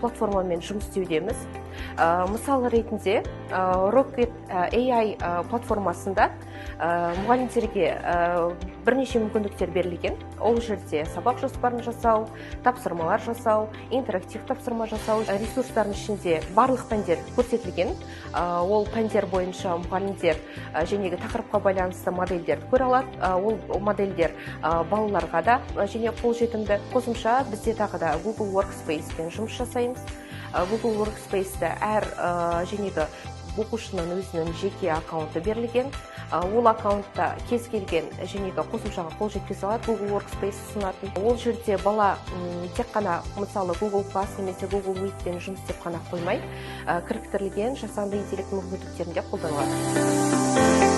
платформамен жұмыс істеудеміз. Мысалы ретінде Rocket AI платформасында мұғалімдерге бірнеше мүмкіндіктер берілген. Ол жерде сабақ жоспарын жасау, тапсырмалар жасау, интерактив тапсырма жасау, ресурстардың ішінде барлық пәндер көрсетілген. Ол пәндер бойынша мұғалімдер жәнегі тақырыпқа байланысты модельдерді көре алады. Ол модельдер балаларға да және қолжетімді. Қосымша бізде тағы да Google Workspace-пен жұмыс жасаймыз. Google Workspace-те әр жәнегі оқушының өзінің жеке аккаунты берілген. Ол аккаунтта кез келген жәнегі қосымшаға қол жеткізе алады, Google Workspace ұсынатын. Ол жерде бала тек қана мысалы Google Class немесе Google Meet-пен жұмыс істеп қана қоймай, кіріктірілген жасанды интеллект мүмкіндіктерін де қолданылады.